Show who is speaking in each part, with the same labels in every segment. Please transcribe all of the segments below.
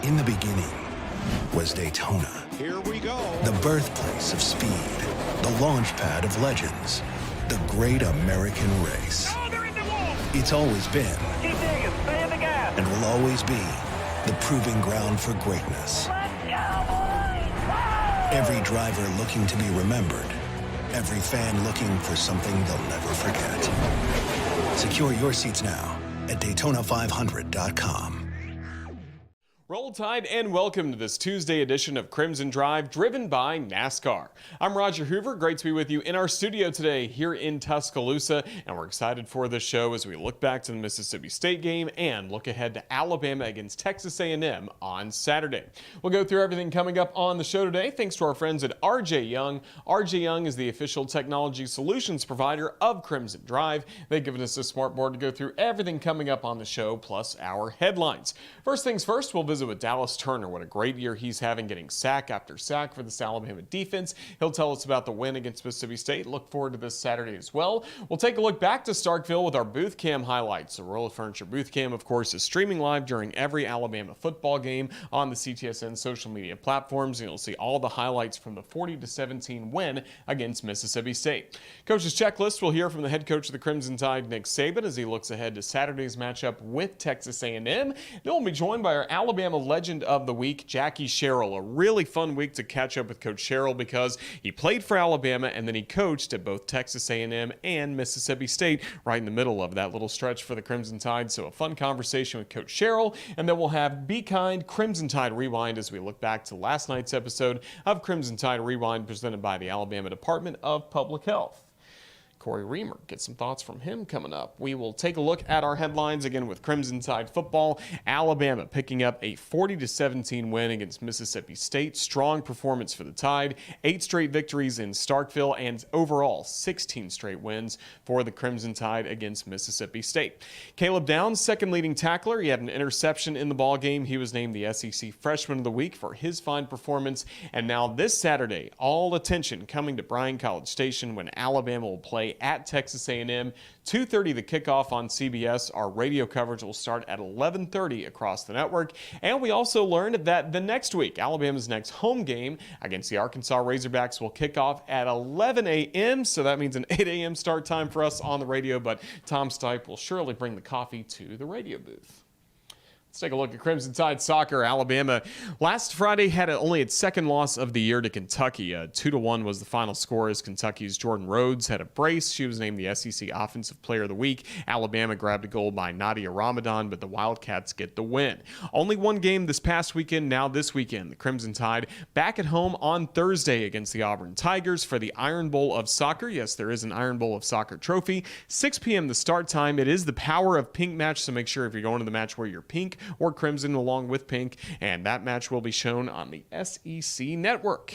Speaker 1: In the beginning was Daytona.
Speaker 2: Here we go.
Speaker 1: The birthplace of speed, the launch pad of legends, the great American race.
Speaker 3: Oh, they're in the wall.
Speaker 1: It's always been,
Speaker 3: Keep digging, stay in the gas.
Speaker 1: and will always be, the proving ground for greatness.
Speaker 3: Let's go, boys!
Speaker 1: Every driver looking to be remembered. Every fan looking for something they'll never forget. Secure your seats now at Daytona500.com.
Speaker 4: Roll Tide and welcome to this Tuesday edition of Crimson Drive, driven by NASCAR. I'm Roger Hoover. Great to be with you in our studio today here in Tuscaloosa, and we're excited for this show as we look back to the Mississippi State game and look ahead to Alabama against Texas A&M on Saturday. We'll go through everything coming up on the show today thanks to our friends at RJ Young. RJ Young is the official technology solutions provider of Crimson Drive. They've given us a smart board to go through everything coming up on the show, plus our headlines. First things first, we'll visit with Dallas Turner. What a great year he's having, getting sack after sack for this Alabama defense. He'll tell us about the win against Mississippi State. Look forward to this Saturday as well. We'll take a look back to Starkville with our booth cam highlights. The Royal Furniture booth cam, of course, is streaming live during every Alabama football game on the CTSN social media platforms, and you'll see all the highlights from the 40-17 win against Mississippi State. Coach's checklist, we'll hear from the head coach of the Crimson Tide, Nick Saban, as he looks ahead to Saturday's matchup with Texas A&M. Then we'll be joined by our Alabama legend of the week, Jackie Sherrill. A really fun week to catch up with Coach Sherrill because he played for Alabama and then he coached at both Texas A&M and Mississippi State right in the middle of that little stretch for the Crimson Tide. So a fun conversation with Coach Sherrill, and then we'll have Be Kind Crimson Tide Rewind as we look back to last night's episode of Crimson Tide Rewind presented by the Alabama Department of Public Health. Corey Reamer, get some thoughts from him coming up. We will take a look at our headlines again with Crimson Tide football. Alabama picking up a 40-17 win against Mississippi State. Strong performance for the Tide. 8 straight victories in Starkville and overall 16 straight wins for the Crimson Tide against Mississippi State. Caleb Downs, second leading tackler. He had an interception in the ball game. He was named the SEC Freshman of the Week for his fine performance. And now this Saturday, all attention coming to Bryan College Station when Alabama will play at Texas A&M. 2:30 the kickoff on CBS. Our radio coverage will start at 11:30 across the network. And we also learned that the next week, Alabama's next home game against the Arkansas Razorbacks will kick off at 11 a.m. So that means an 8 a.m. start time for us on the radio. But Tom Stipe will surely bring the coffee to the radio booth. Let's take a look at Crimson Tide soccer. Alabama last Friday had only its second loss of the year to Kentucky. 2-1 was the final score as Kentucky's Jordan Rhodes had a brace. She was named the SEC Offensive Player of the Week. Alabama grabbed a goal by Nadia Ramadan, but the Wildcats get the win. Only one game this past weekend. Now this weekend, the Crimson Tide back at home on Thursday against the Auburn Tigers for the Iron Bowl of Soccer. Yes, there is an Iron Bowl of Soccer trophy. 6 p.m. the start time. It is the Power of Pink match, so make sure if you're going to the match where you're pink or crimson along with pink, and that match will be shown on the SEC network.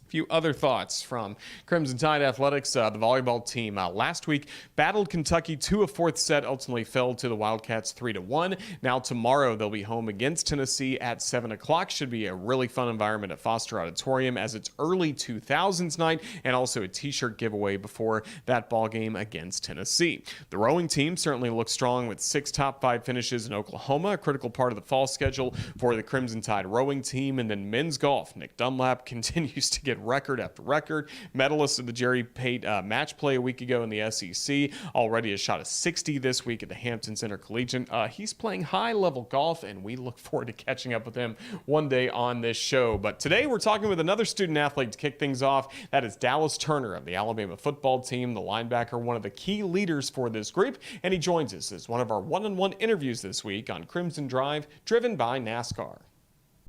Speaker 4: A few other thoughts from Crimson Tide Athletics. The volleyball team last week battled Kentucky to a fourth set, ultimately fell to the Wildcats 3-1. Now tomorrow they'll be home against Tennessee at 7 o'clock. Should be a really fun environment at Foster Auditorium as it's early 2000s night, and also a t-shirt giveaway before that ball game against Tennessee. The rowing team certainly looks strong with 6 top 5 finishes in Oklahoma, a critical part of the fall schedule for the Crimson Tide rowing team. And then men's golf, Nick Dunlap continues to get record after record. Medalist of the Jerry Pate match play a week ago in the SEC. Already a shot of 60 this week at the Hampton Center Collegiate. He's playing high-level golf, and we look forward to catching up with him one day on this show. But today we're talking with another student-athlete to kick things off. That is Dallas Turner of the Alabama football team, the linebacker, one of the key leaders for this group, and he joins us as one of our one-on-one interviews this week on Crimson Drive, driven by NASCAR.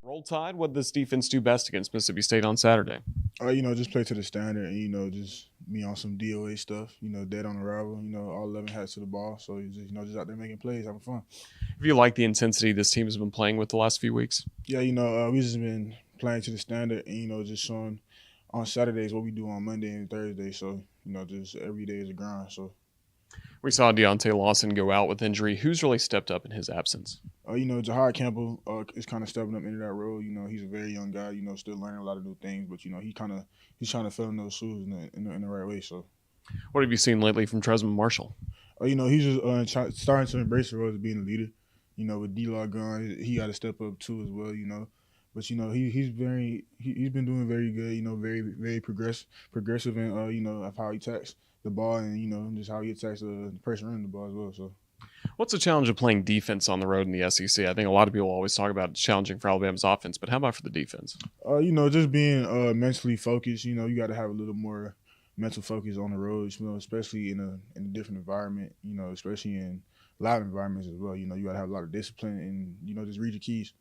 Speaker 4: Roll Tide, what did this defense do best against Mississippi State on Saturday?
Speaker 5: Just play to the standard and, just be on some DOA stuff, dead on arrival, all 11 hats to the ball. So, just out there making plays, having fun.
Speaker 4: Have you liked the intensity this team has been playing with the last few weeks?
Speaker 5: Yeah, we just been playing to the standard and, just showing on Saturdays what we do on Monday and Thursday. So, just every day is a grind. So,
Speaker 4: we saw Deontay Lawson go out with injury. Who's really stepped up in his absence?
Speaker 5: Jahad Campbell is kind of stepping up into that role. He's a very young guy, still learning a lot of new things. But, he's trying to fill in those shoes in the right way. So,
Speaker 4: what have you seen lately from Tresman Marshall?
Speaker 5: He's just starting to embrace the role of being a leader. You know, with D-Law gone, he got to step up too as well. You know, but you know he's been doing very good. You know, very progressive in you know, of how he attacks the ball, and you know, just how he attacks the person running the ball as well. So.
Speaker 4: What's the challenge of playing defense on the road in the SEC? I think a lot of people always talk about it's challenging for Alabama's offense, but how about for the defense?
Speaker 5: You know, just being mentally focused. You know, you got to have a little more mental focus on the road. You know, especially in a different environment. You know, especially in loud environments as well. You know, you got to have a lot of discipline and, you know, just read your keys.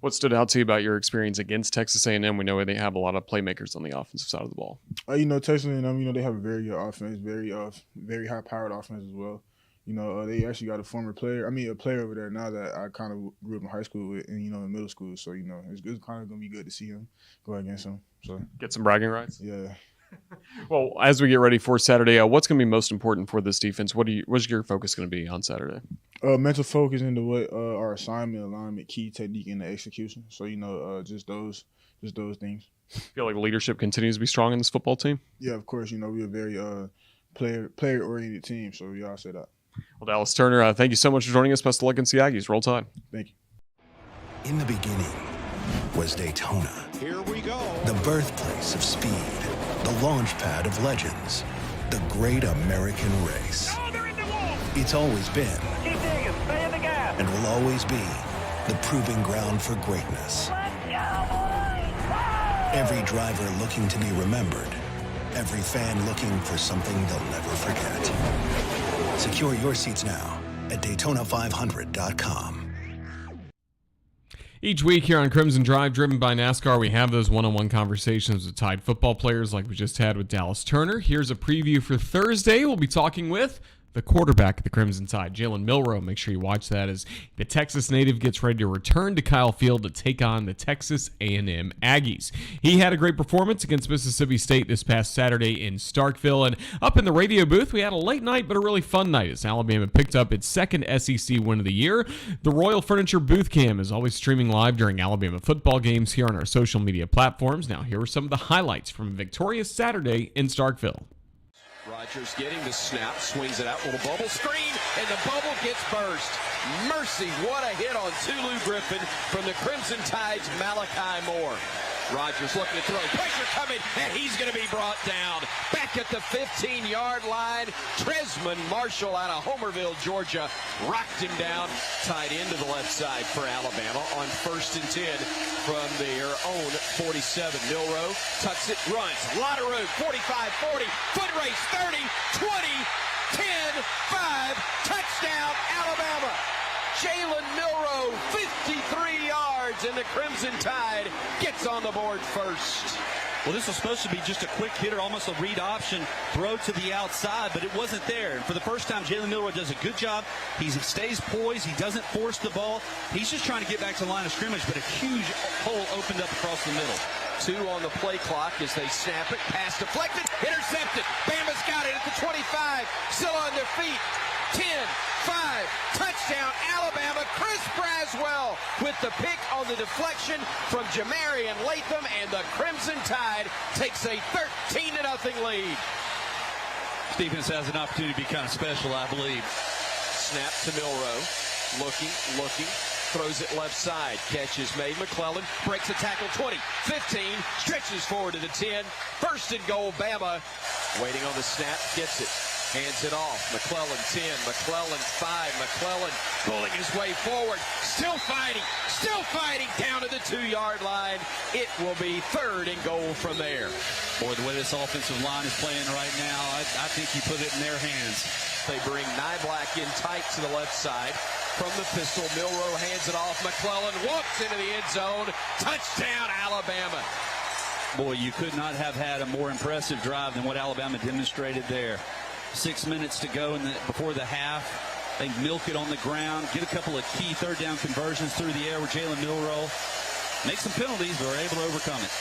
Speaker 4: What stood out to you about your experience against Texas A&M? We know they have a lot of playmakers on the offensive side of the ball.
Speaker 5: You know, Texas A&M, you know, they have a very good offense, very high-powered offense as well. You know, they actually got a player over there now that I kind of grew up in high school with and, you know, in middle school. So, you know, it's kind of going to be good to see him go against him. So
Speaker 4: get some bragging rights?
Speaker 5: Yeah.
Speaker 4: Well, as we get ready for Saturday, what's going to be most important for this defense? What's your focus going to be on Saturday?
Speaker 5: Mental focus into what our assignment, alignment, key, technique, and the execution. So, you know, just those things.
Speaker 4: Feel like leadership continues to be strong in this football team? Yeah,
Speaker 5: of course. You know, we're a very player-oriented team, so we all say that.
Speaker 4: Well, Dallas Turner, thank you so much for joining us. Best of luck in Aggies. Roll Tide.
Speaker 5: Thank you.
Speaker 1: In the beginning was Daytona.
Speaker 2: Here we go.
Speaker 1: The birthplace of speed, the launch pad of legends, the great American race.
Speaker 3: Oh, they're in the wall.
Speaker 1: It's always been,
Speaker 3: Keep digging. Stay in the gas.
Speaker 1: and will always be, the proving ground for greatness.
Speaker 3: Let's go, boys. Whoa!
Speaker 1: Every driver looking to be remembered, every fan looking for something they'll never forget. Secure your seats now at Daytona500.com.
Speaker 4: Each week here on Crimson Drive, driven by NASCAR, we have those one-on-one conversations with Tide football players like we just had with Dallas Turner. Here's a preview for Thursday. We'll be talking with the quarterback of the Crimson Tide, Jalen Milroe. Make sure you watch that as the Texas native gets ready to return to Kyle Field to take on the Texas A&M Aggies. He had a great performance against Mississippi State this past Saturday in Starkville. And up in the radio booth, we had a late night but a really fun night as Alabama picked up its second SEC win of the year. The Royal Furniture Booth Cam is always streaming live during Alabama football games here on our social media platforms. Now, here are some of the highlights from a victorious Saturday in Starkville.
Speaker 2: Rogers getting the snap, swings it out, little bubble screen, and the bubble gets burst. Mercy, what a hit on Tulu Griffin from the Crimson Tide's Malachi Moore. Rogers looking to throw, pressure coming, and he's going to be brought down. Back at the 15-yard line, Tresman Marshall out of Homerville, Georgia, rocked him down, tied into the left side for Alabama on 1st and 10 from their own 47. Milroe tucks it, runs, a lot of room, 45-40, foot race, 30, 20, 10, 5, touchdown, Alabama. Jalen Milroe, 53 yards, and the Crimson Tide gets on the board first.
Speaker 6: Well, this was supposed to be just a quick hitter, almost a read option, throw to the outside, but it wasn't there. And for the first time, Jalen Milroe does a good job. He stays poised. He doesn't force the ball. He's just trying to get back to the line of scrimmage, but a huge hole opened up across the middle.
Speaker 2: 2 on the play clock as they snap it. Pass deflected, intercepted. Bama's got it at the 25. Still on their feet. 10, 5, touchdown, Alabama. Chris Braswell with the pick on the deflection from Jamarian Latham, and the Crimson Tide takes a 13-0 lead.
Speaker 6: Stevens has an opportunity to be kind of special, I believe.
Speaker 2: Snap to Milroe. Looking. Throws it left side. Catch is made. McClellan breaks a tackle. 20, 15. Stretches forward to the 10. 1st and goal, Bama. Waiting on the snap. Gets it. Hands it off. McClellan 10. McClellan 5. McClellan pulling his way forward. Still fighting down to the 2-yard line. It will be 3rd and goal from there.
Speaker 6: Boy, the way this offensive line is playing right now, I think you put it in their hands.
Speaker 2: They bring Nyblack in tight to the left side. From the pistol, Milroe hands it off. McClellan walks into the end zone. Touchdown, Alabama.
Speaker 6: Boy, you could not have had a more impressive drive than what Alabama demonstrated there. 6 minutes to go before the half. They milk it on the ground, get a couple of key 3rd down conversions through the air with Jalen Milroe. Make some penalties, but are able to overcome it.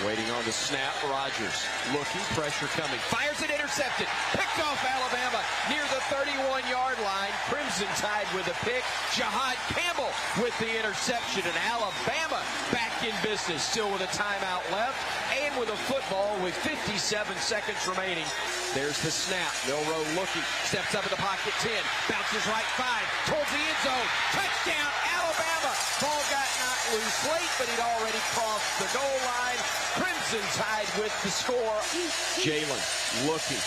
Speaker 2: Waiting on the snap, Rogers looking, pressure coming, fires it, intercepted, picked off Alabama near the 31-yard line. Crimson Tide with a pick, Jahad Campbell with the interception, and Alabama back in business, still with a timeout left and with a football with 57 seconds remaining There's the snap. Milroe looking. Steps up in the pocket. 10. Bounces right 5. Towards the end zone. Touchdown, Alabama. Ball got knocked loose late, but he'd already crossed the goal line. Crimson Tide with the score. Jalen looking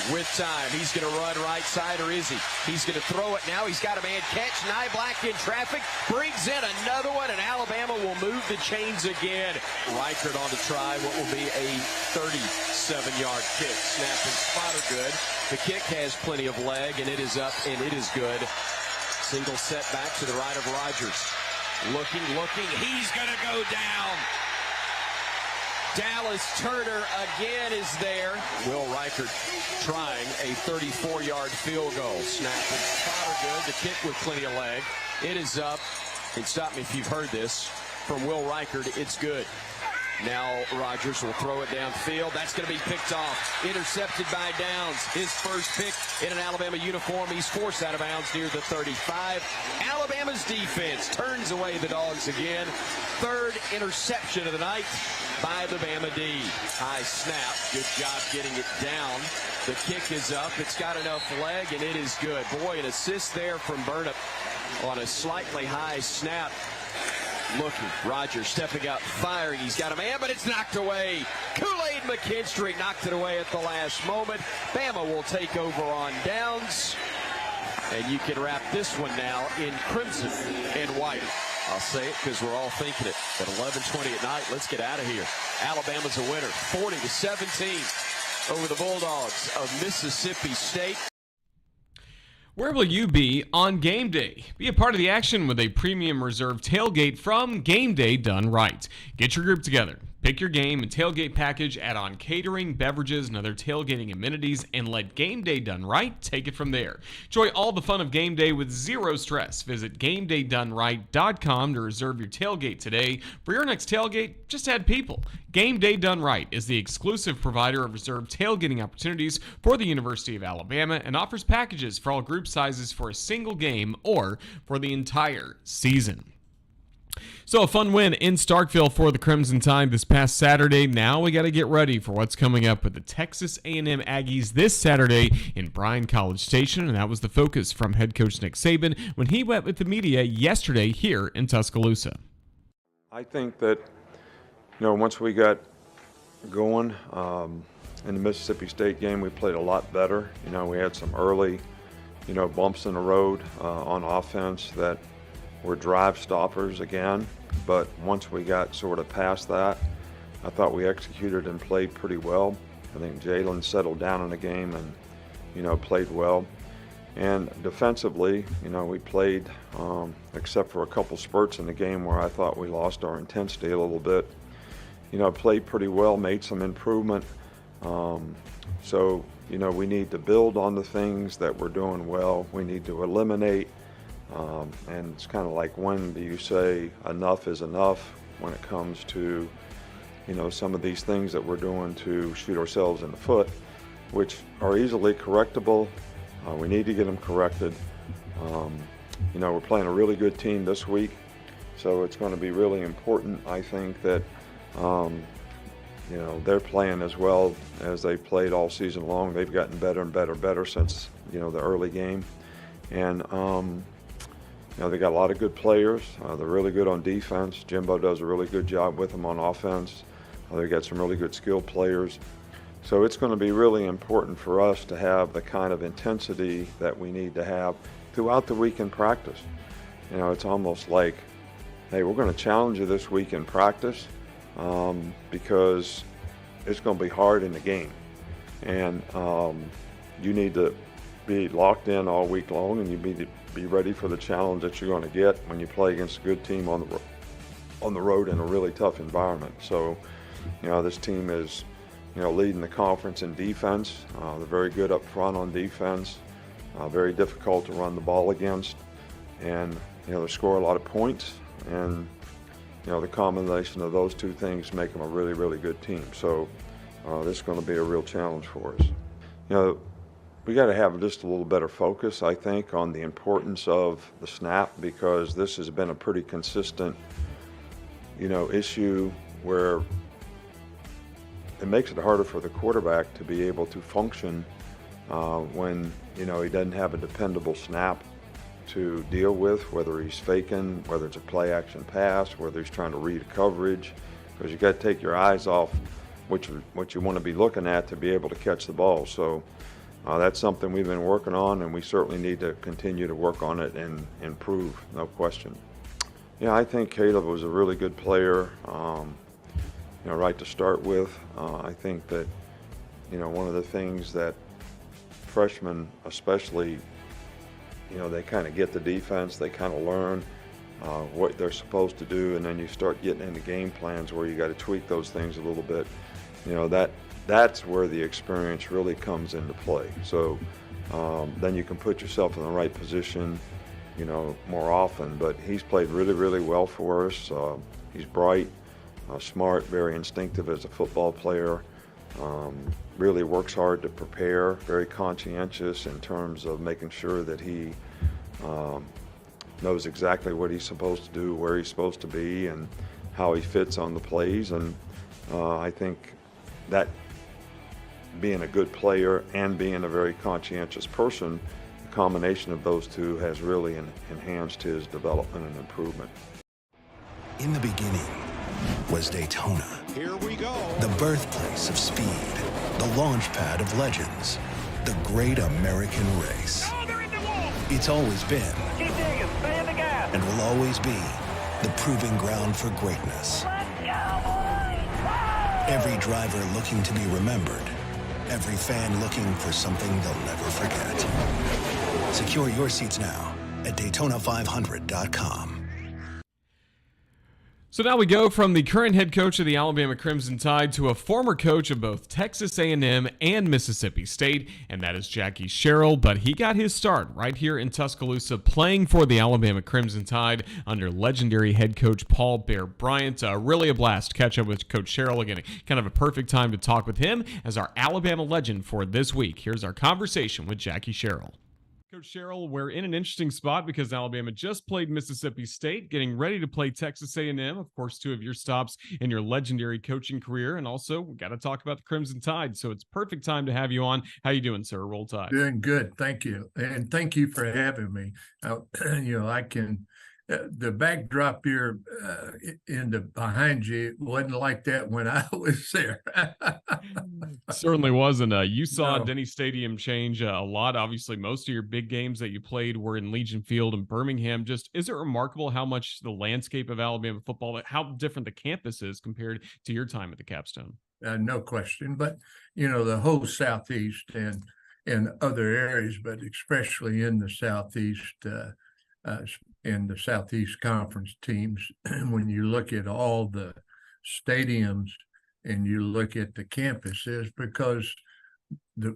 Speaker 2: with time. He's going to run right side, or is he? He's going to throw it now. He's got a man catch. Nye Black in traffic. Brings in another one, and Alabama will move the chains again. Reichert on to try what will be a 37-yard kick. Snap and spot are good. The kick has plenty of leg, and it is up, and it is good. Single setback to the right of Rogers. Looking. He's going to go down. Dallas Turner again is there. Will Reichert trying a 34-yard field goal. Snap and spot are good. The kick with plenty of leg. It is up. And stop me if you've heard this. From Will Reichert, it's good. Now Rogers will throw it downfield. That's going to be picked off. Intercepted by Downs. His first pick in an Alabama uniform. He's forced out of bounds near the 35. Alabama's defense turns away the Dogs again. Third interception of the night by the Bama D. High snap. Good job getting it down. The kick is up. It's got enough leg, and it is good. Boy, an assist there from Burnip on a slightly high snap. Looking, Rogers stepping up, firing. He's got a man, but it's knocked away. Kool-Aid McKinstry knocked it away at the last moment. Bama will take over on downs. And you can wrap this one now in crimson and white. I'll say it because we're all thinking it. At 11:20 at night, let's get out of here. Alabama's a winner, 40-17 over the Bulldogs of Mississippi State.
Speaker 4: Where will you be on game day? Be a part of the action with a premium reserve tailgate from Game Day Done Right. Get your group together. Pick your game and tailgate package, add on catering, beverages, and other tailgating amenities, and let Game Day Done Right take it from there. Enjoy all the fun of game day with zero stress. Visit GameDayDoneRight.com to reserve your tailgate today. For your next tailgate, just add people. Game Day Done Right is the exclusive provider of reserved tailgating opportunities for the University of Alabama and offers packages for all group sizes for a single game or for the entire season. So a fun win in Starkville for the Crimson Tide this past Saturday. Now we got to get ready for what's coming up with the Texas A&M Aggies this Saturday in Bryan College Station, and that was the focus from head coach Nick Saban when he met with the media yesterday here in Tuscaloosa.
Speaker 7: I think that, once we got going in the Mississippi State game, we played a lot better. We had some early, bumps in the road on offense that were drive stoppers again, but once we got sort of past that, I thought we executed and played pretty well. I think Jalen settled down in the game and, played well. And defensively, we played, except for a couple spurts in the game where I thought we lost our intensity a little bit, played pretty well, made some improvement. So, we need to build on the things that we're doing well. We need to eliminate. And it's kind of like, when do you say enough is enough when it comes to, some of these things that we're doing to shoot ourselves in the foot, which are easily correctable. We need to get them corrected. We're playing a really good team this week, so it's going to be really important, I think, that, they're playing as well as they played all season long. They've gotten better and better since, the early game. And, they got a lot of good players. They're really good on defense. Jimbo does a really good job with them on offense. They got some really good skilled players. So it's going to be really important for us to have the kind of intensity that we need to have throughout the week in practice. It's almost like, hey, we're going to challenge you this week in practice because it's going to be hard in the game. And you need to be locked in all week long, and you need to be ready for the challenge that you're going to get when you play against a good team on the road in a really tough environment. So, this team is, leading the conference in defense. They're very good up front on defense, very difficult to run the ball against, and, they score a lot of points, and, the combination of those two things make them a really, really good team. So, this is going to be a real challenge for us. We got to have just a little better focus, I think, on the importance of the snap, because this has been a pretty consistent, issue where it makes it harder for the quarterback to be able to function when he doesn't have a dependable snap to deal with, whether he's faking, whether it's a play action pass, whether he's trying to read coverage, because you got to take your eyes off what you want to be looking at to be able to catch the ball. So that's something we've been working on, and we certainly need to continue to work on it and improve, no question. Yeah, I think Caleb was a really good player, right to start with. I think that, one of the things that freshmen especially, they kind of get the defense, they kind of learn what they're supposed to do, and then you start getting into game plans where you got to tweak those things a little bit. That's where the experience really comes into play. So then you can put yourself in the right position, more often. But he's played really, really well for us. He's bright, smart, very instinctive as a football player. Really works hard to prepare, very conscientious in terms of making sure that he knows exactly what he's supposed to do, where he's supposed to be, and how he fits on the plays. And I think that being a good player and being a very conscientious person, the combination of those two has really enhanced his development and improvement.
Speaker 1: In the beginning was Daytona.
Speaker 2: Here we go.
Speaker 1: The birthplace of speed, the launch pad of legends, the great American race.
Speaker 3: Oh, they're in the wall.
Speaker 1: It's always been,
Speaker 3: Keep digging. Stay in the gas.
Speaker 1: and will always be, the proving ground for greatness.
Speaker 3: Let's go, boys. Wow.
Speaker 1: Every driver looking to be remembered. Every fan looking for something they'll never forget. Secure your seats now at Daytona500.com.
Speaker 4: So now we go from the current head coach of the Alabama Crimson Tide to a former coach of both Texas A&M and Mississippi State, and that is Jackie Sherrill. But he got his start right here in Tuscaloosa playing for the Alabama Crimson Tide under legendary head coach Paul Bear Bryant. Really a blast to catch up with Coach Sherrill again. Kind of a perfect time to talk with him as our Alabama legend for this week. Here's our conversation with Jackie Sherrill. Coach Sherrill, we're in an interesting spot because Alabama just played Mississippi State, getting ready to play Texas A&M, of course, two of your stops in your legendary coaching career, and also we got to talk about the Crimson Tide, so it's perfect time to have you on. How you doing, sir? Roll Tide.
Speaker 8: Doing good, thank you, and thank you for having me. I can. The backdrop here behind you wasn't like that when I was there.
Speaker 4: Certainly wasn't. You saw
Speaker 8: No.
Speaker 4: Denny Stadium change a lot. Obviously, most of your big games that you played were in Legion Field in Birmingham. Just is it remarkable how much the landscape of Alabama football, how different the campus is compared to your time at the Capstone?
Speaker 8: No question, but the whole Southeast and other areas, but especially in the Southeast. In the Southeast Conference teams, when you look at all the stadiums and you look at the campuses, because the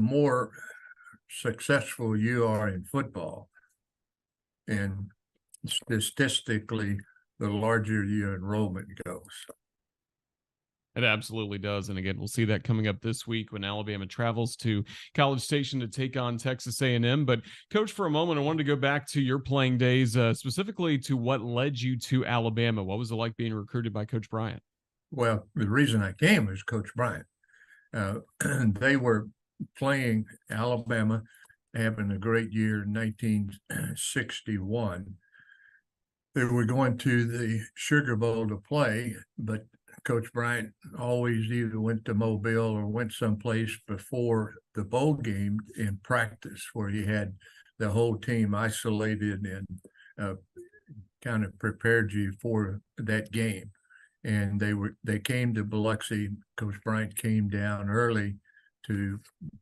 Speaker 8: more successful you are in football, and statistically, the larger your enrollment goes.
Speaker 4: It absolutely does. And again, we'll see that coming up this week when Alabama travels to College Station to take on Texas A&M. But Coach, for a moment, I wanted to go back to your playing days, specifically to what led you to Alabama. What was it like being recruited by Coach Bryant?
Speaker 8: Well, the reason I came was Coach Bryant. They were playing Alabama, having a great year in 1961. They were going to the Sugar Bowl to play, but Coach Bryant always either went to Mobile or went someplace before the bowl game in practice, where he had the whole team isolated and kind of prepared you for that game. And they came to Biloxi. Coach Bryant came down early to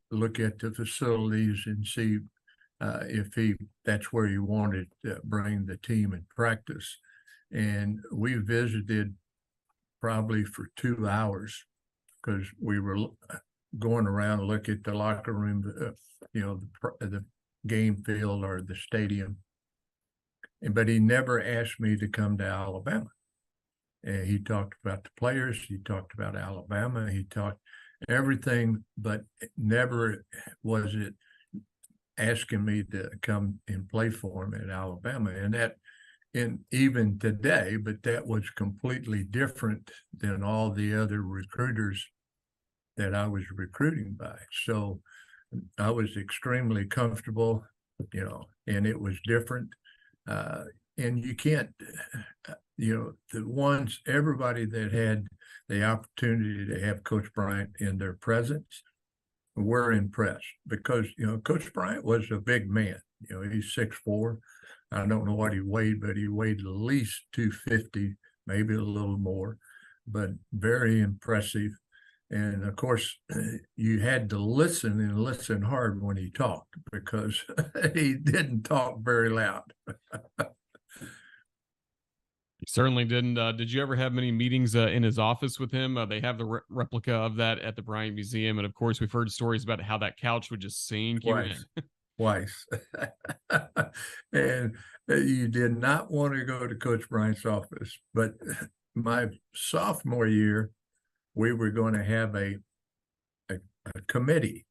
Speaker 8: look at the facilities and see if that's where he wanted to bring the team in practice. And we visited probably for 2 hours, because we were going around to look at the locker room, the game field or the stadium. But he never asked me to come to Alabama. And he talked about the players, he talked about Alabama, he talked everything, but never was it asking me to come and play for him at Alabama. And even today, but that was completely different than all the other recruiters that I was recruiting by. So I was extremely comfortable, and it was different. And you can't, everybody that had the opportunity to have Coach Bryant in their presence were impressed because, Coach Bryant was a big man. He's 6'4". I don't know what he weighed, but he weighed at least 250, maybe a little more, but very impressive. And of course, you had to listen and listen hard when he talked because he didn't talk very loud.
Speaker 4: He certainly didn't. Did you ever have many meetings in his office with him? They have the replica of that at the Bryant Museum. And of course, we've heard stories about how that couch would just sink you in.
Speaker 8: Twice. And you did not want to go to Coach Bryant's office. But my sophomore year, we were going to have a committee.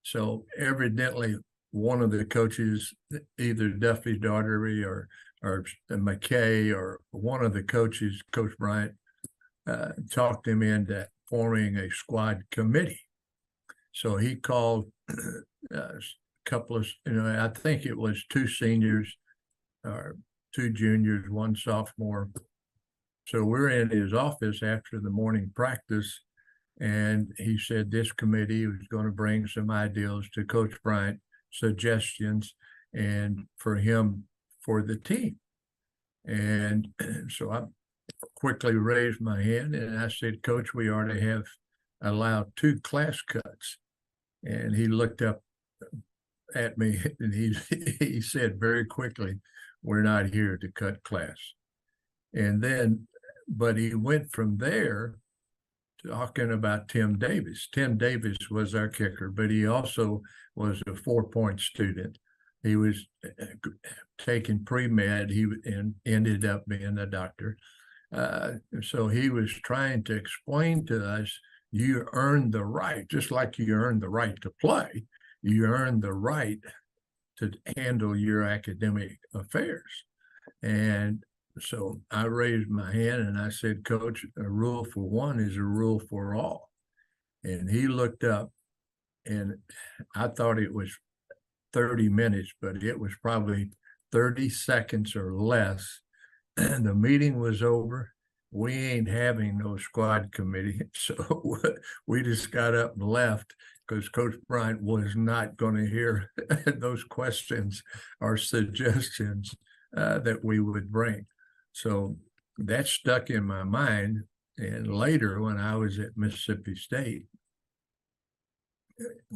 Speaker 8: So evidently, one of the coaches, either Duffy Daugherty or McKay or one of the coaches, Coach Bryant, talked him into forming a squad committee. So he called a couple of, I think it was 2 seniors or 2 juniors, 1 sophomore. So we're in his office after the morning practice, and he said this committee was going to bring some ideas to Coach Bryant, suggestions, and for him for the team. And so I quickly raised my hand and I said, Coach, we ought to have allowed 2 class cuts. And he looked up at me and he said very quickly, we're not here to cut class. And then, but he went from there talking about Tim Davis. Tim Davis was our kicker, but he also was a 4-point student. He was taking pre-med, and ended up being a doctor. So he was trying to explain to us, you earned the right, just like you earned the right to play, you earned the right to handle your academic affairs. And so I raised my hand and I said, Coach, a rule for one is a rule for all. And he looked up, and I thought it was 30 minutes, but it was probably 30 seconds or less. The meeting was over. We ain't having no squad committee. So we just got up and left because Coach Bryant was not going to hear those questions or suggestions that we would bring. So that stuck in my mind. And later, when I was at Mississippi State,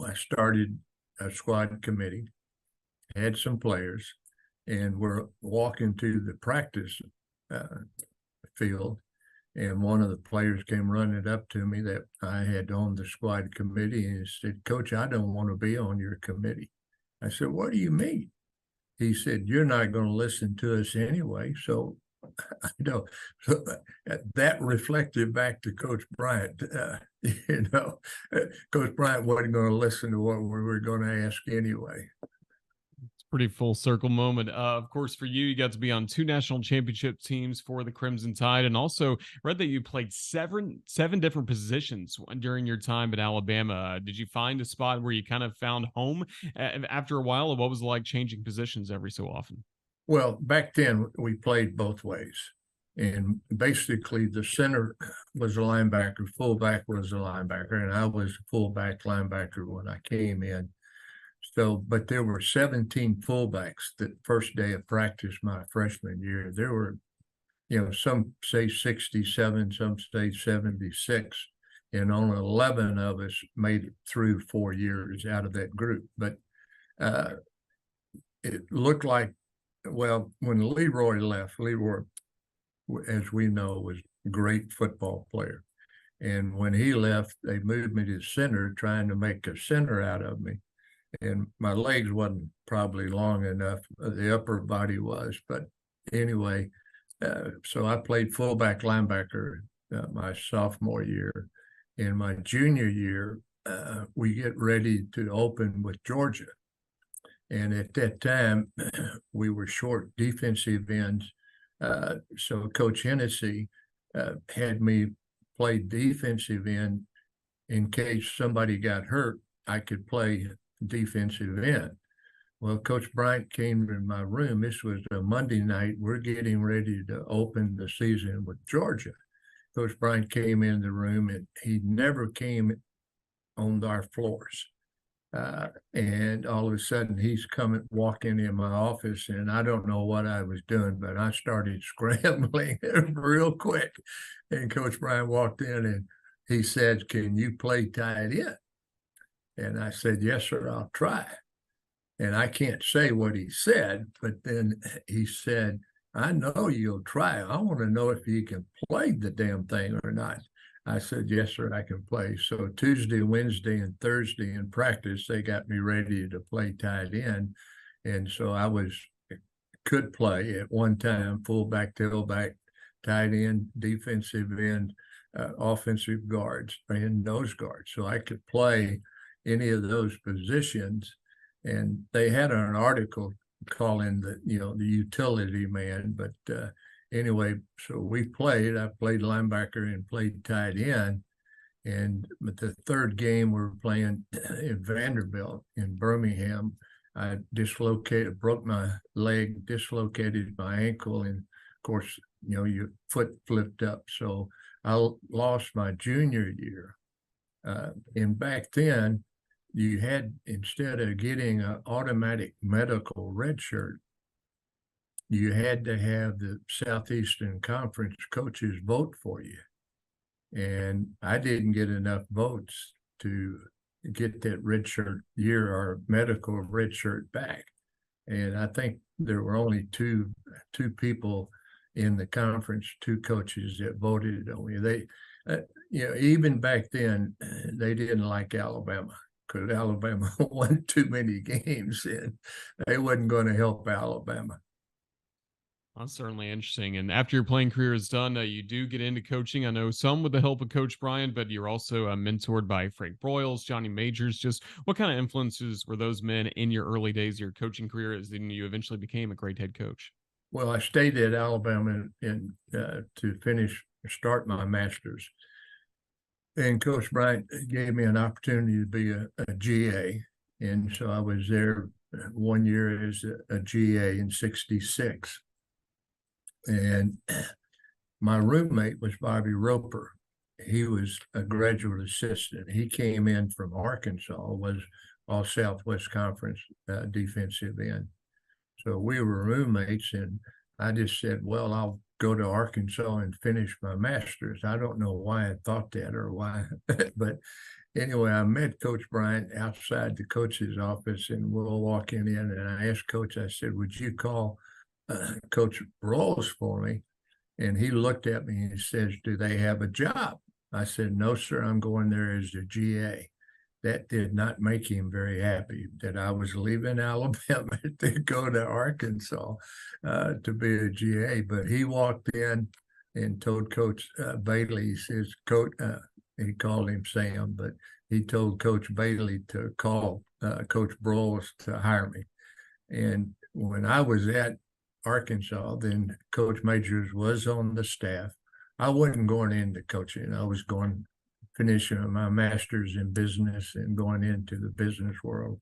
Speaker 8: I started a squad committee, had some players, and we're walking to the practice field. And one of the players came running up to me that I had on the squad committee and he said, Coach, I don't want to be on your committee. I said, what do you mean? He said, you're not going to listen to us anyway. So so that reflected back to Coach Bryant. Coach Bryant wasn't going to listen to what we were going to ask anyway.
Speaker 4: Pretty full circle moment. Of course, for you, you got to be on 2 national championship teams for the Crimson Tide, and also read that you played seven different positions during your time at Alabama. Did you find a spot where you kind of found home after a while, or what was it like changing positions every so often?
Speaker 8: Well, back then we played both ways, and basically the center was a linebacker, fullback was a linebacker, and I was a fullback linebacker when I came in. So, but there were 17 fullbacks the first day of practice my freshman year. There were, some say 67, some say 76, and only 11 of us made it through 4 years out of that group. But it looked like, well, when Leroy left, Leroy, as we know, was a great football player. And when he left, they moved me to center, trying to make a center out of me. And my legs wasn't probably long enough. The upper body was, but anyway, so I played fullback linebacker my sophomore year. In my junior year, we get ready to open with Georgia. And at that time, we were short defensive ends. So Coach Hennessy had me play defensive end in case somebody got hurt, I could play defensive end. Well, Coach Bryant came to my room. This was a Monday night. We're getting ready to open the season with Georgia. Coach Bryant came in the room, and he never came on our floors. And all of a sudden, he's walking in my office, and I don't know what I was doing, but I started scrambling real quick. And Coach Bryant walked in, and he said, "Can you play tight end?" And I said, "Yes, sir, I'll try." And I can't say what he said, but then he said, "I know you'll try. I want to know if you can play the damn thing or not." I said, "Yes, sir, I can play." So Tuesday, Wednesday, and Thursday in practice, they got me ready to play tight end. And so I could play at one time, fullback, tailback, tight end, defensive end, offensive guards, and nose guards. So I could play any of those positions. And they had an article calling the utility man. But anyway, so we played. I played linebacker and played tight end. But the third game we were playing in Vanderbilt in Birmingham, I broke my leg, dislocated my ankle, and of course, your foot flipped up. So I lost my junior year. And back then, you had, instead of getting an automatic medical red shirt, you had to have the Southeastern Conference coaches vote for you. And I didn't get enough votes to get that red shirt year or medical red shirt back. And I think there were only two people in the conference, two coaches that voted on me. They, even back then, they didn't like Alabama, because Alabama won too many games, and they wasn't going to help Alabama.
Speaker 4: That's certainly interesting. And after your playing career is done, you do get into coaching. I know some with the help of Coach Bryant, but you're also mentored by Frank Broyles, Johnny Majors. Just what kind of influences were those men in your early days of your coaching career as then you eventually became a great head coach?
Speaker 8: Well, I stayed at Alabama to start my master's. And Coach Bryant gave me an opportunity to be a GA. And so I was there 1 year as a GA in '66. And my roommate was Bobby Roper. He was a graduate assistant. He came in from Arkansas, was all Southwest Conference defensive end. So we were roommates, and I just said, "Well, I'll go to Arkansas and finish my master's." I don't know why I thought that or why, but anyway, I met Coach Bryant outside the coach's office, and we'll walk in, and I asked Coach, I said, "Would you call Coach Broyles for me?" And he looked at me and he says, "Do they have a job?" I said, "No, sir, I'm going there as a GA." That did not make him very happy that I was leaving Alabama to go to Arkansas to be a GA. But he walked in and told Coach Bailey, he says, "Coach," he called him Sam, but he told Coach Bailey to call Coach Broyles to hire me. And when I was at Arkansas, then Coach Majors was on the staff. I wasn't going into coaching. I was finishing my master's in business and going into the business world.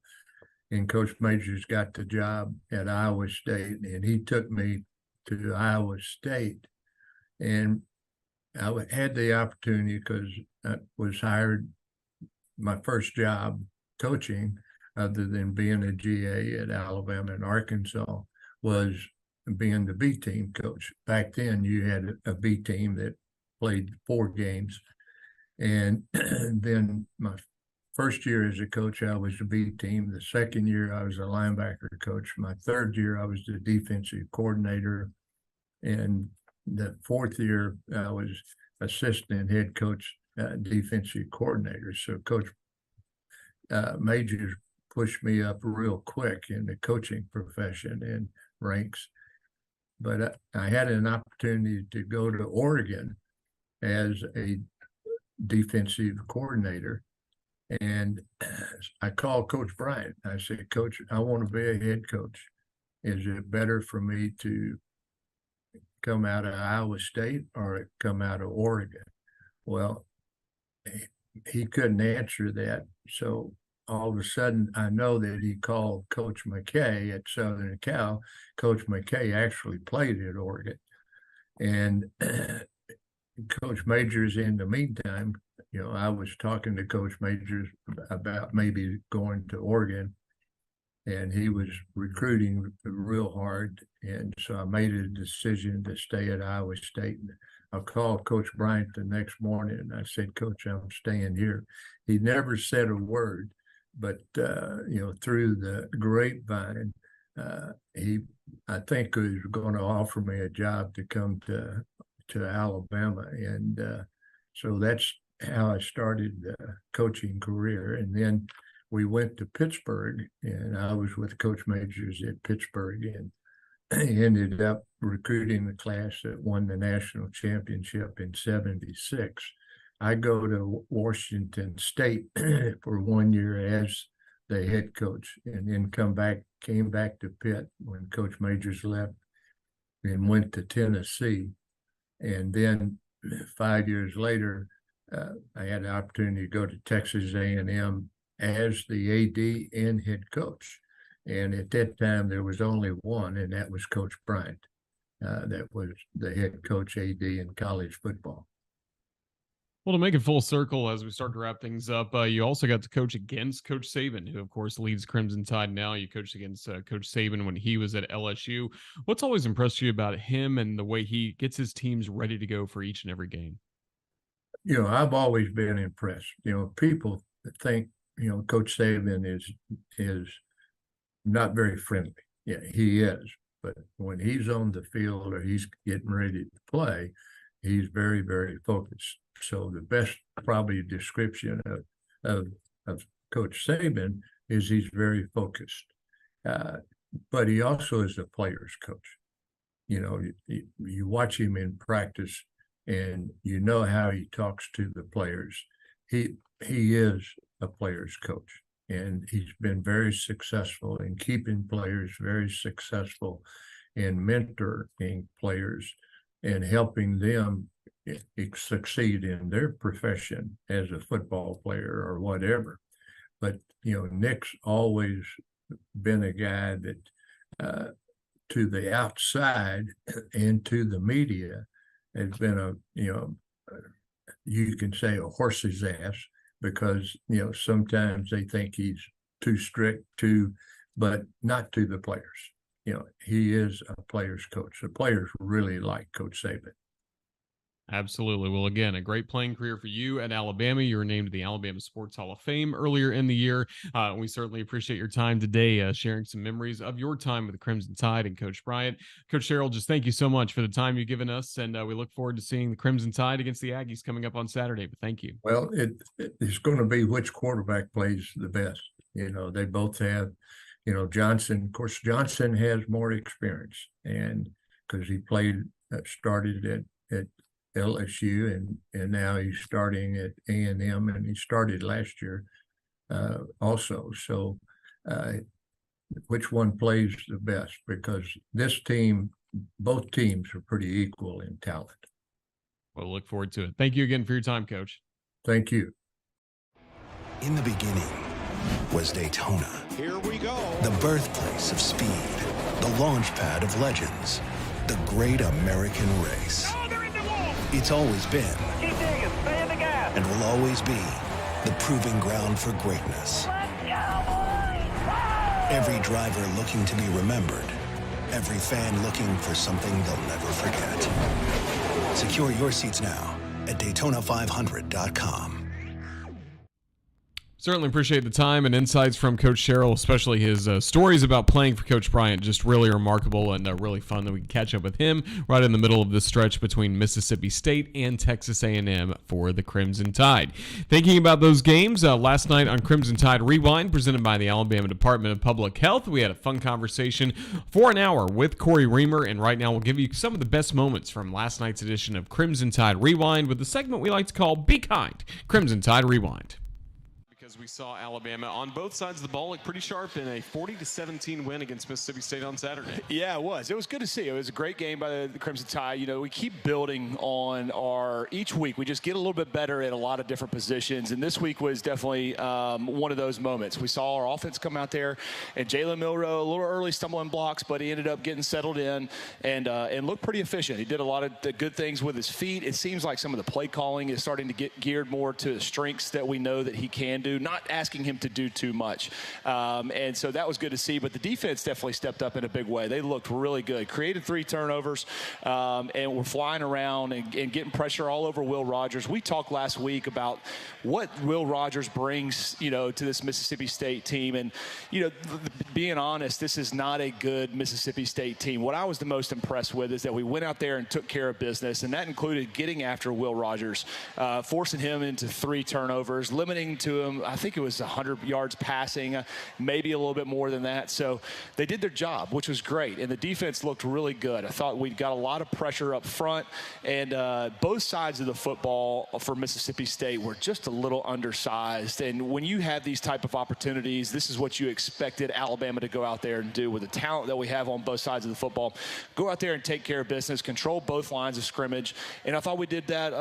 Speaker 8: And Coach Majors got the job at Iowa State, and he took me to Iowa State. And I had the opportunity, because I was hired, my first job coaching, other than being a GA at Alabama and Arkansas, was being the B team coach. Back then, you had a B team that played 4 games. And then my first year as a coach, I was the B team. The second year, I was a linebacker coach. My third year, I was the defensive coordinator. And the fourth year, I was assistant head coach, defensive coordinator. So Coach Majors pushed me up real quick in the coaching profession and ranks. But I had an opportunity to go to Oregon as a defensive coordinator. And I called Coach Bryant. I said, "Coach, I want to be a head coach. Is it better for me to come out of Iowa State or come out of Oregon?" Well, he couldn't answer that. So all of a sudden, I know that he called Coach McKay at Southern Cal. Coach McKay actually played at Oregon. And Coach Majors, in the meantime, I was talking to Coach Majors about maybe going to Oregon, and he was recruiting real hard. And so I made a decision to stay at Iowa State. I called Coach Bryant the next morning, and I said, Coach, I'm staying here. He never said a word, but, through the grapevine, I think he was going to offer me a job to come to Alabama. And so that's how I started the coaching career. And then we went to Pittsburgh, and I was with Coach Majors at Pittsburgh, and ended up recruiting the class that won the national championship in '76. I go to Washington State for 1 year as the head coach, and then came back to Pitt when Coach Majors left, and went to Tennessee. And then 5 years later, I had the opportunity to go to Texas A&M as the AD and head coach. And at that time, there was only one, and that was Coach Bryant. That was the head coach AD in college football.
Speaker 4: Well, to make it full circle as we start to wrap things up, you also got to coach against Coach Saban, who, of course, leads Crimson Tide now. You coached against Coach Saban when he was at LSU. What's always impressed you about him and the way he gets his teams ready to go for each and every game?
Speaker 8: I've always been impressed. People think, Coach Saban is not very friendly. Yeah, he is. But when he's on the field or he's getting ready to play, he's very, very focused. So the best probably description of Coach Saban is he's very focused. But he also is a player's coach. You watch him in practice, and you know how he talks to the players. He is a player's coach, and he's been very successful in keeping players, very successful in mentoring players and helping them succeed in their profession as a football player or whatever. But, Nick's always been a guy that to the outside and to the media has been you can say a horse's ass, because, sometimes they think he's too strict but not to the players. He is a player's coach. The players really like Coach Saban.
Speaker 4: Absolutely. Well, again, a great playing career for you at Alabama. You were named to the Alabama Sports Hall of Fame earlier in the year. We certainly appreciate your time today, sharing some memories of your time with the Crimson Tide and Coach Bryant. Coach Sherrill, just thank you so much for the time you've given us, and we look forward to seeing the Crimson Tide against the Aggies coming up on Saturday. But thank you.
Speaker 8: Well, it's going to be which quarterback plays the best. They both have, Johnson. Of course, Johnson has more experience, and because he started at LSU, and now he's starting at A&M, and he started last year also. So which one plays the best? Because both teams are pretty equal in talent.
Speaker 4: We'll look forward to it. Thank you again for your time, Coach.
Speaker 8: Thank you.
Speaker 1: In the beginning was Daytona.
Speaker 2: Here we go.
Speaker 1: The birthplace of speed, the launch pad of legends, the great American race.
Speaker 3: Oh, they're in the wall.
Speaker 1: It's always been,
Speaker 3: Keep digging. Stay in the gas.
Speaker 1: and will always be, the proving ground for greatness.
Speaker 3: Let's go, boys. Go!
Speaker 1: Every driver looking to be remembered, every fan looking for something they'll never forget. Secure your seats now at Daytona500.com.
Speaker 4: Certainly appreciate the time and insights from Coach Sherrill, especially his stories about playing for Coach Bryant. Just really remarkable and really fun that we can catch up with him right in the middle of this stretch between Mississippi State and Texas A&M for the Crimson Tide. Thinking about those games, last night on Crimson Tide Rewind, presented by the Alabama Department of Public Health, we had a fun conversation for an hour with Corey Reamer, and right now we'll give you some of the best moments from last night's edition of Crimson Tide Rewind with the segment we like to call Be Kind, Crimson Tide Rewind. As we saw Alabama on both sides of the ball look pretty sharp in a 40-17 win against Mississippi State on Saturday.
Speaker 9: Yeah, it was. It was good to see. It was a great game by the Crimson Tide. You know, we keep building on each week. We just get a little bit better at a lot of different positions, and this week was definitely one of those moments. We saw our offense come out there, and Jalen Milroe, a little early stumbling blocks, but he ended up getting settled in and looked pretty efficient. He did a lot of the good things with his feet. It seems like some of the play calling is starting to get geared more to the strengths that we know that he can do, not asking him to do too much. And so that was good to see, but the defense definitely stepped up in a big way. They looked really good, created 3 turnovers, and were flying around and getting pressure all over Will Rogers. We talked last week about what Will Rogers brings, you know, to this Mississippi State team. And, you know, being honest, this is not a good Mississippi State team. What I was the most impressed with is that we went out there and took care of business, and that included getting after Will Rogers, forcing him into 3 turnovers, limiting to him, I think it was 100 yards passing, maybe a little bit more than that. So they did their job, which was great, and the defense looked really good. I thought we got a lot of pressure up front, and both sides of the football for Mississippi State were just a little undersized. And when you have these type of opportunities, this is what you expected Alabama to go out there and do with the talent that we have on both sides of the football. Go out there and take care of business, control both lines of scrimmage, and I thought we did that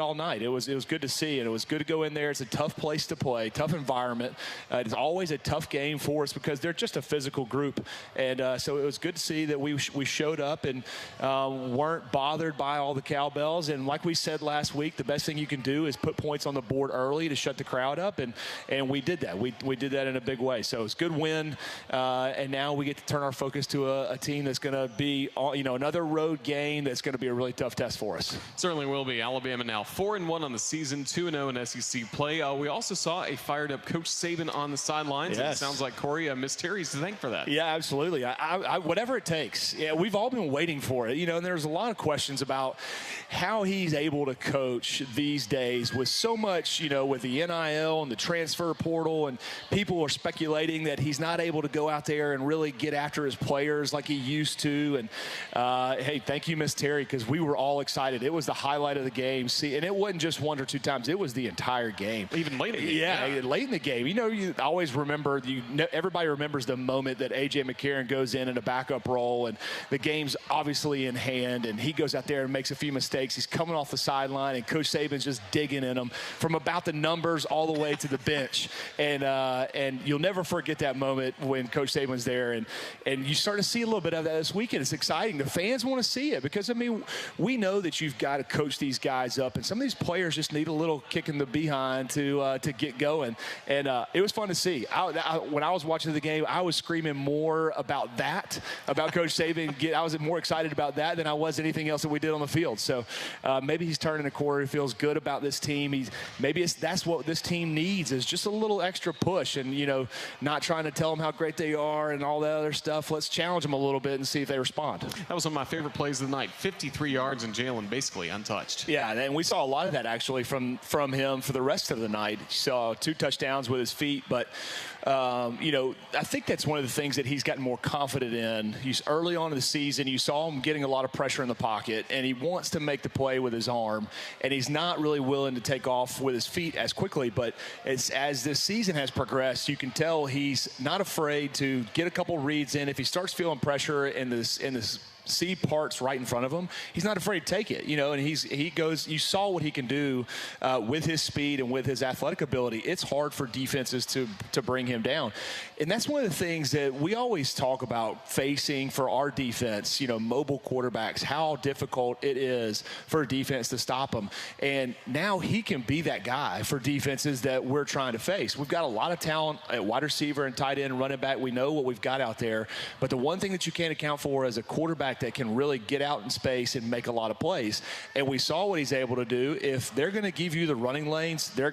Speaker 9: all night. It was good to see, and it was good to go in there. It's a tough place to play, tough environment. It's always a tough game for us because they're just a physical group, and so it was good to see that we showed up and weren't bothered by all the cowbells. And like we said last week, the best thing you can do is put points on the board early to shut the crowd up, and we did that. We did that in a big way. So it was a good win, and now we get to turn our focus to a team that's going to be, you know, another road game that's going to be a really tough test for us.
Speaker 4: Certainly will be. Alabama now 4-1 on the season, 2-0 in SEC play. We also saw a fired-up Coach Saban on the sidelines. Yes. And it sounds like Corey, Miss Terry's to thank for that.
Speaker 9: Yeah, absolutely. I whatever it takes. Yeah, we've all been waiting for it. You know, and there's a lot of questions about how he's able to coach these days with so much, you know, with the NIL and the transfer portal, and people are speculating that he's not able to go out there and really get after his players like he used to. And hey, thank you, Miss Terry, because we were all excited. It was the highlight of the game. See, and it wasn't just 1 or 2 times; it was the entire game.
Speaker 4: Even late in the game.
Speaker 9: Yeah, late in the game. You know, you always remember. Everybody remembers the moment that A.J. McCarron goes in a backup role, and the game's obviously in hand, and he goes out there and makes a few mistakes. He's coming off the sideline, and Coach Saban's just digging in him from about the numbers all the way to the bench. And you'll never forget that moment when Coach Saban's there, and you start to see a little bit of that this weekend. It's exciting. The fans want to see it because, I mean, we know that you've got to coach these guys up, and some of these players just need a little kick in the behind to get going. And it was fun to see. When I was watching the game, I was screaming more about that, about Coach Saban. I was more excited about that than I was anything else that we did on the field. So maybe he's turning a corner. He feels good about this team. That's what this team needs, is just a little extra push, and, you know, not trying to tell them how great they are and all that other stuff. Let's challenge them a little bit and see if they respond.
Speaker 4: That was one of my favorite plays of the night. 53 yards and Jalen basically untouched.
Speaker 9: Yeah, and we saw a lot of that actually from him for the rest of the night. He saw 2 touchdowns with his feet, but you know, I think that's one of the things that he's gotten more confident in. He's early on in the season. You saw him getting a lot of pressure in the pocket, and he wants to make the play with his arm, and he's not really willing to take off with his feet as quickly. But as this season has progressed, you can tell he's not afraid to get a couple reads in. If he starts feeling pressure in this see parts right in front of him, he's not afraid to take it, you know, and he goes, you saw what he can do with his speed and with his athletic ability. It's hard for defenses to bring him down. And that's one of the things that we always talk about facing for our defense, you know, mobile quarterbacks, how difficult it is for a defense to stop them. And now he can be that guy for defenses that we're trying to face. We've got a lot of talent at wide receiver and tight end and running back. We know what we've got out there, but the one thing that you can't account for is a quarterback that can really get out in space and make a lot of plays. And we saw what he's able to do. If they're going to give you the running lanes, their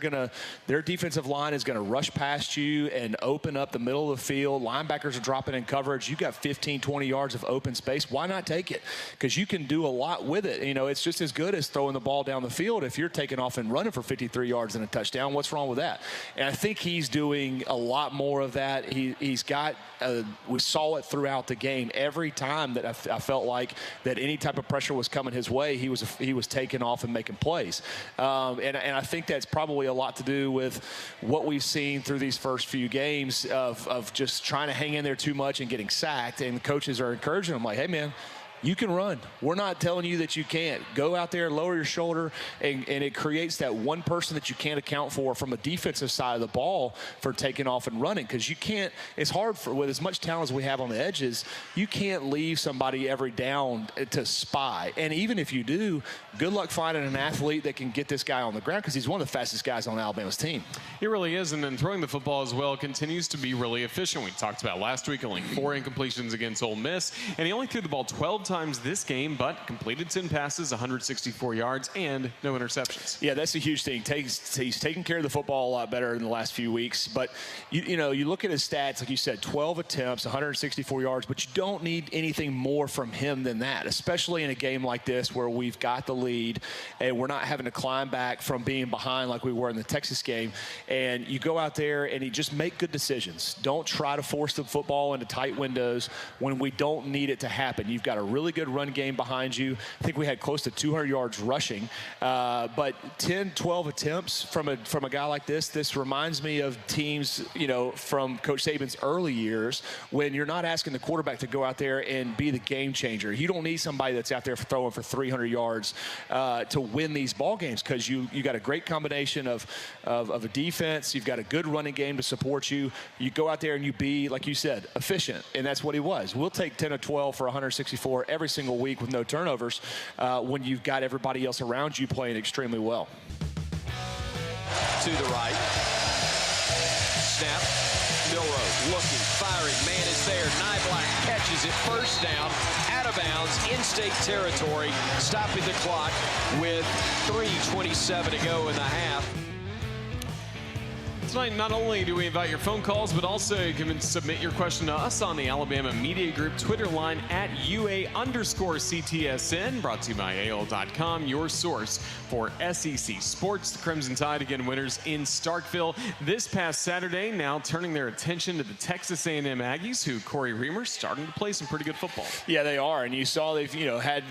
Speaker 9: defensive line is going to rush past you and open up the middle of the field. Linebackers are dropping in coverage. You got 15, 20 yards of open space. Why not take it? Because you can do a lot with it. You know, it's just as good as throwing the ball down the field. If you're taking off and running for 53 yards and a touchdown, what's wrong with that? And I think he's doing a lot more of that. He's got, we saw it throughout the game. Every time that I felt like that any type of pressure was coming his way, he was taking off and making plays. And I think that's probably a lot to do with what we've seen through these first few games of just trying to hang in there too much and getting sacked. And coaches are encouraging him like, hey, man, you can run. We're not telling you that you can't. Go out there, lower your shoulder, and it creates that one person that you can't account for from a defensive side of the ball for taking off and running, because you can't. It's hard with as much talent as we have on the edges. You can't leave somebody every down to spy. And even if you do, good luck finding an athlete that can get this guy on the ground, because he's one of the fastest guys on Alabama's team.
Speaker 4: He really is, and then throwing the football as well continues to be really efficient. We talked about last week, only 4 incompletions against Ole Miss, and he only threw the ball 12 times this game, but completed 10 passes, 164 yards, and no interceptions.
Speaker 9: Yeah, that's a huge thing. He's taking care of the football a lot better in the last few weeks. But, you look at his stats, like you said, 12 attempts, 164 yards, but you don't need anything more from him than that, especially in a game like this where we've got the lead and we're not having to climb back from being behind like we were in the Texas game. And you go out there and you just make good decisions. Don't try to force the football into tight windows when we don't need it to happen. You've got a really good run game behind you. I think we had close to 200 yards rushing, but 10, 12 attempts from a guy like this reminds me of teams, from Coach Saban's early years, when you're not asking the quarterback to go out there and be the game changer. You don't need somebody that's out there throwing for 300 yards to win these ball games, because you got a great combination of a defense. You've got a good running game to support you. You go out there and you be, like you said, efficient, and that's what he was. We'll take 10 or 12 for 164 every single week with no turnovers when you've got everybody else around you playing extremely well.
Speaker 2: To the right. Snap. Milroe looking, firing. Man is there. Nyblack catches it. First down. Out of bounds. In-state territory. Stopping the clock with 3:27 to go in the half.
Speaker 4: Tonight, not only do we invite your phone calls, but also you can submit your question to us on the Alabama Media Group Twitter line at UA_CTSN, brought to you by AOL.com, your source for SEC sports. The Crimson Tide again winners in Starkville this past Saturday, now turning their attention to the Texas A&M Aggies, who Corey Reamer's starting to play some pretty good football.
Speaker 9: Yeah, they are, and you saw they've had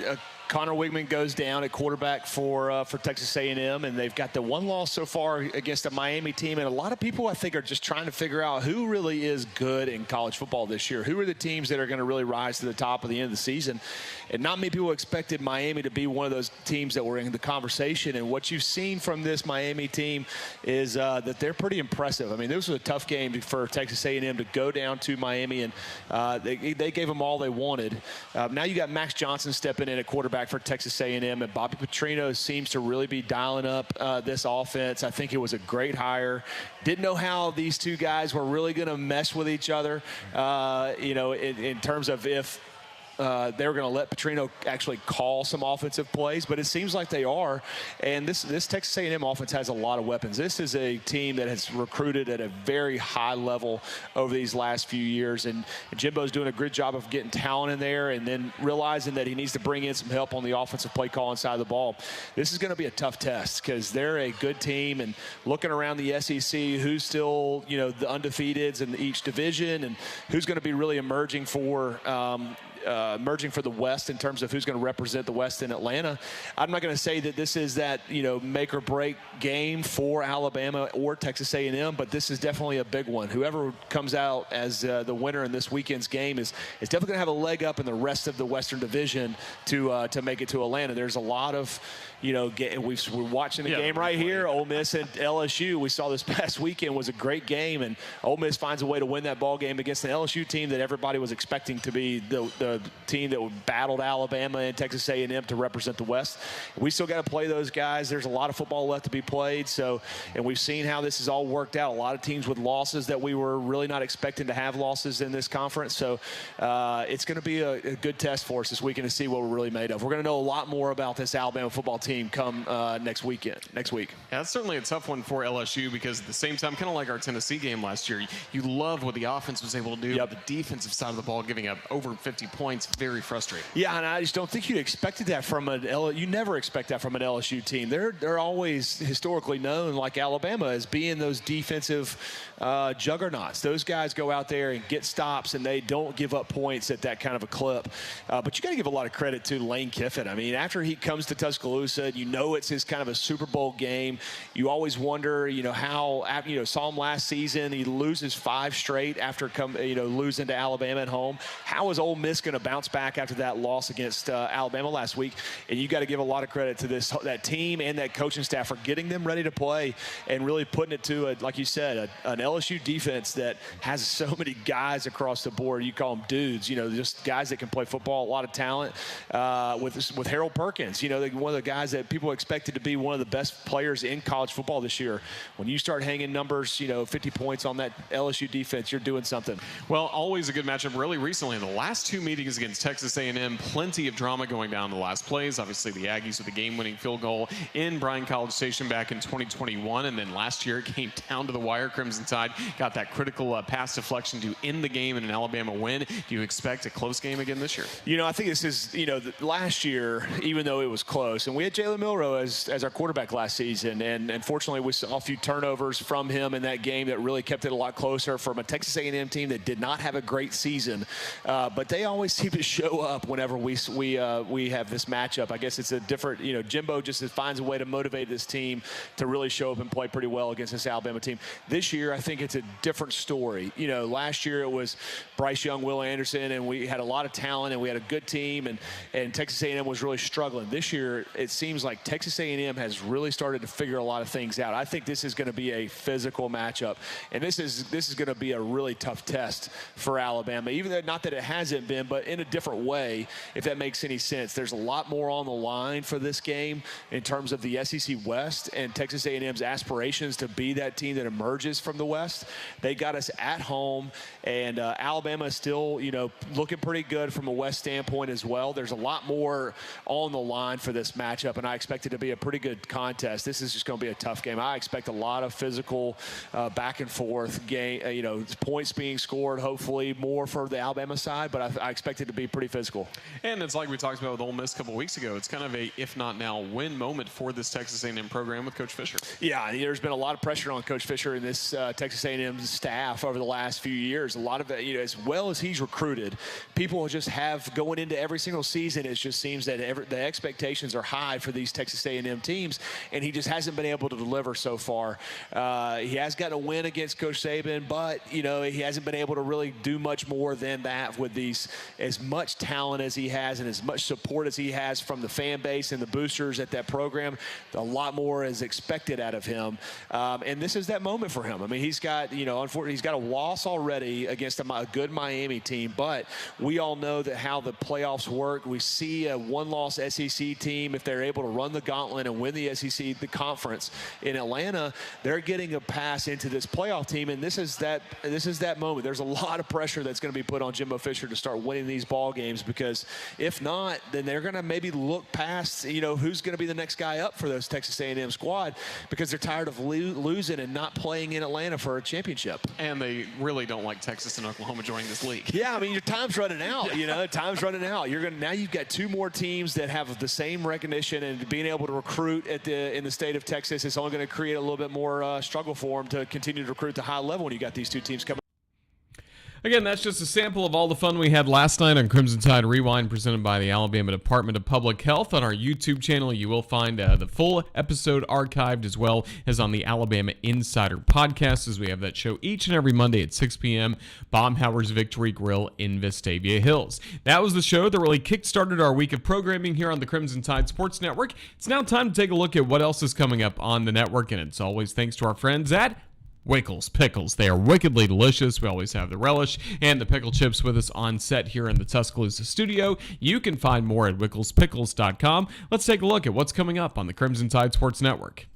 Speaker 9: Connor Wigman goes down at quarterback for Texas A&M, and they've got the one loss so far against a Miami team. And a lot of people, I think, are just trying to figure out who really is good in college football this year. Who are the teams that are going to really rise to the top at the end of the season? And not many people expected Miami to be one of those teams that were in the conversation. And what you've seen from this Miami team is that they're pretty impressive. I mean, this was a tough game for Texas A&M to go down to Miami, and they gave them all they wanted. Now you got Max Johnson stepping in at quarterback for Texas A&M, and Bobby Petrino seems to really be dialing up this offense. I think it was a great hire. Didn't know how these two guys were really going to mesh with each other, in terms of if they were going to let Petrino actually call some offensive plays, but it seems like they are. And this Texas A&M offense has a lot of weapons. This is a team that has recruited at a very high level over these last few years, and Jimbo's doing a good job of getting talent in there and then realizing that he needs to bring in some help on the offensive play calling side of the ball. This is going to be a tough test because they're a good team, and looking around the SEC, who's still, the undefeateds in each division, and who's going to be really emerging for the West in terms of who's going to represent the West in Atlanta. I'm not going to say that this is that, make or break game for Alabama or Texas A&M, but this is definitely a big one. Whoever comes out as the winner in this weekend's game is definitely going to have a leg up in the rest of the Western Division to make it to Atlanta. There's a lot of, we're watching the game right here, Ole Miss and LSU. We saw this past weekend was a great game, and Ole Miss finds a way to win that ball game against the LSU team that everybody was expecting to be the team that battled Alabama and Texas A&M to represent the West. We still got to play those guys. There's a lot of football left to be played. And we've seen how this has all worked out. A lot of teams with losses that we were really not expecting to have losses in this conference. So it's going to be a good test for us this weekend to see what we're really made of. We're going to know a lot more about this Alabama football team team come next week.
Speaker 4: Yeah, that's certainly a tough one for LSU because at the same time, kind of like our Tennessee game last year, you love what the offense was able to do.
Speaker 9: Yep.
Speaker 4: The defensive side of the ball giving up over 50 points, very frustrating.
Speaker 9: Yeah, and I just don't think you expected that from you never expect that from an LSU team. They're always historically known, like Alabama, as being those defensive juggernauts. Those guys go out there and get stops, and they don't give up points at that kind of a clip. But you got to give a lot of credit to Lane Kiffin. I mean, after he comes to Tuscaloosa, it's his kind of a Super Bowl game. You always wonder, how, saw him last season. He loses 5 straight after losing to Alabama at home. How is Ole Miss going to bounce back after that loss against Alabama last week? And you got to give a lot of credit to that team and that coaching staff for getting them ready to play and really putting it to, like you said, an LSU defense that has so many guys across the board. You call them dudes, just guys that can play football, a lot of talent. With Harold Perkins, one of the guys that people expected to be one of the best players in college football this year. When you start hanging numbers, 50 points on that LSU defense, you're doing something.
Speaker 4: Well, always a good matchup. Really recently, in the last 2 meetings against Texas A&M, plenty of drama going down in the last plays. Obviously, the Aggies with the game-winning field goal in Bryan College Station back in 2021, and then last year it came down to the wire. Crimson Tide got that critical pass deflection to end the game in an Alabama win. Do you expect a close game again this year?
Speaker 9: I think this is, last year, even though it was close, and we had Jalen Milroe as our quarterback last season, and unfortunately we saw a few turnovers from him in that game that really kept it a lot closer from a Texas A&M team that did not have a great season, but they always seem to show up whenever we have this matchup. I guess it's a different, Jimbo just finds a way to motivate this team to really show up and play pretty well against this Alabama team. This year, I think it's a different story. Last year it was Bryce Young, Will Anderson, and we had a lot of talent and we had a good team, and Texas A&M was really struggling. This year, it seems like Texas A&M has really started to figure a lot of things out. I think this is going to be a physical matchup, and this is going to be a really tough test for Alabama, even though not that it hasn't been, but in a different way, if that makes any sense. There's a lot more on the line for this game in terms of the SEC West and Texas A&M's aspirations to be that team that emerges from the West. They got us at home, and Alabama is still, looking pretty good from a West standpoint as well. There's a lot more on the line for this matchup, and I expect it to be a pretty good contest. This is just going to be a tough game. I expect a lot of physical back and forth game, points being scored, hopefully more for the Alabama side, but I expect it to be pretty physical.
Speaker 4: And it's like we talked about with Ole Miss a couple weeks ago. It's kind of a if not now win moment for this Texas A&M program with Coach Fisher.
Speaker 9: Yeah, there's been a lot of pressure on Coach Fisher and this Texas A&M staff over the last few years. A lot of it, as well as he's recruited, people just have going into every single season. It just seems that the expectations are high for these Texas A&M teams, and he just hasn't been able to deliver so far. He has gotten a win against Coach Saban, but he hasn't been able to really do much more than that with as much talent as he has and as much support as he has from the fan base and the boosters at that program. A lot more is expected out of him, and this is that moment for him. I mean, he's got unfortunately he's got a loss already against a good Miami team, but we all know that how the playoffs work. We see a one-loss SEC team, if they're able to run the gauntlet and win the SEC, the conference in Atlanta, they're getting a pass into this playoff team, and this is that moment. There's a lot of pressure that's going to be put on Jimbo Fisher to start winning these ball games, because if not, then they're going to maybe look past who's going to be the next guy up for those Texas A&M squad, because they're tired of losing and not playing in Atlanta for a championship.
Speaker 4: And they really don't like Texas and Oklahoma joining this league.
Speaker 9: Yeah, I mean, your time's running out. Time's running out. Now you've got 2 more teams that have the same recognition, and being able to recruit in the state of Texas is only going to create a little bit more struggle for them to continue to recruit at the high level when you got these 2 teams coming.
Speaker 4: Again, that's just a sample of all the fun we had last night on Crimson Tide Rewind, presented by the Alabama Department of Public Health. On our YouTube channel, you will find the full episode archived, as well as on the Alabama Insider podcast, as we have that show each and every Monday at 6 p.m. Baumhauer's Victory Grill in Vestavia Hills. That was the show that really kick-started our week of programming here on the Crimson Tide Sports Network. It's now time to take a look at what else is coming up on the network, and it's always thanks to our friends at Wickles Pickles. They are wickedly delicious. We always have the relish and the pickle chips with us on set here in the Tuscaloosa studio. You can find more at wicklespickles.com. Let's take a look at what's coming up on the Crimson Tide Sports Network.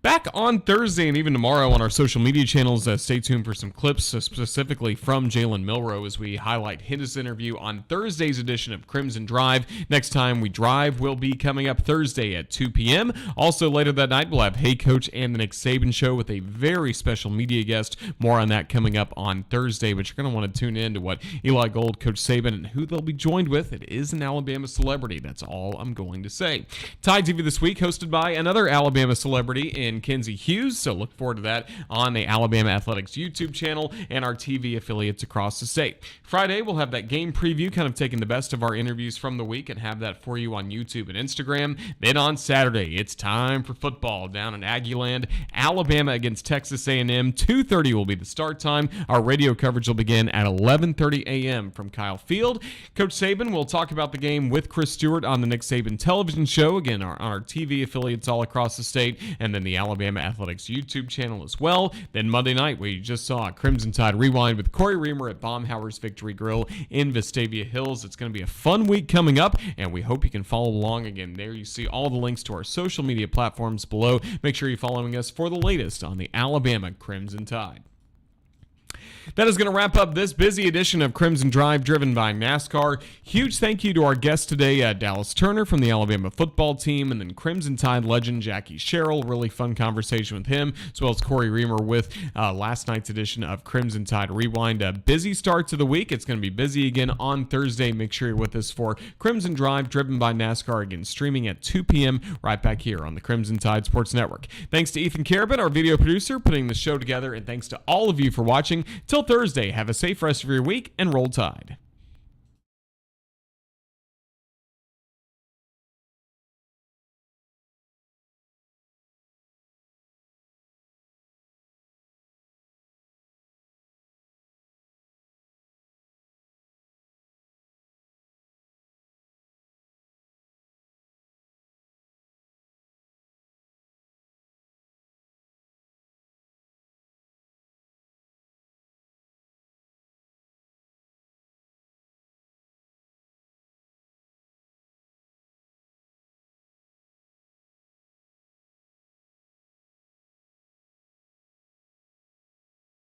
Speaker 4: Back on Thursday and even tomorrow on our social media channels. Stay tuned for some clips specifically from Jalen Milroe as we highlight his interview on Thursday's edition of Crimson Drive. Next time we drive will be coming up Thursday at 2 p.m. Also later that night we'll have Hey Coach and the Nick Saban Show with a very special media guest. More on that coming up on Thursday, but you're going to want to tune in to what Eli Gold, Coach Saban, and who they'll be joined with. It is an Alabama celebrity. That's all I'm going to say. Tide TV this week hosted by another Alabama celebrity in Kenzie Hughes, so look forward to that on the Alabama Athletics YouTube channel and our TV affiliates across the state. Friday, we'll have that game preview, kind of taking the best of our interviews from the week and have that for you on YouTube and Instagram. Then on Saturday, it's time for football down in Aggieland. Alabama against Texas A&M. 2:30 will be the start time. Our radio coverage will begin at 11:30 a.m. from Kyle Field. Coach Saban will talk about the game with Chris Stewart on the Nick Saban television show, again, on our TV affiliates all across the state, and then the Alabama Athletics YouTube channel as well. Then Monday night, we just saw Crimson Tide Rewind with Corey Reamer at Baumhauer's Victory Grill in Vestavia Hills. It's going to be a fun week coming up, and we hope you can follow along. Again, there you see all the links to our social media platforms below. Make sure you're following us for the latest on the Alabama Crimson Tide. That is going to wrap up this busy edition of Crimson Drive driven by NASCAR. Huge thank you to our guest today, Dallas Turner from the Alabama football team, and then Crimson Tide legend Jackie Sherrill. Really fun conversation with him, as well as Corey Reamer with last night's edition of Crimson Tide Rewind. A busy start to the week. It's going to be busy again on Thursday. Make sure you're with us for Crimson Drive driven by NASCAR, again streaming at 2 p.m. right back here on the Crimson Tide Sports Network. Thanks to Ethan Carabin, our video producer, putting the show together, and thanks to all of you for watching. Till Thursday, have a safe rest of your week and roll Tide.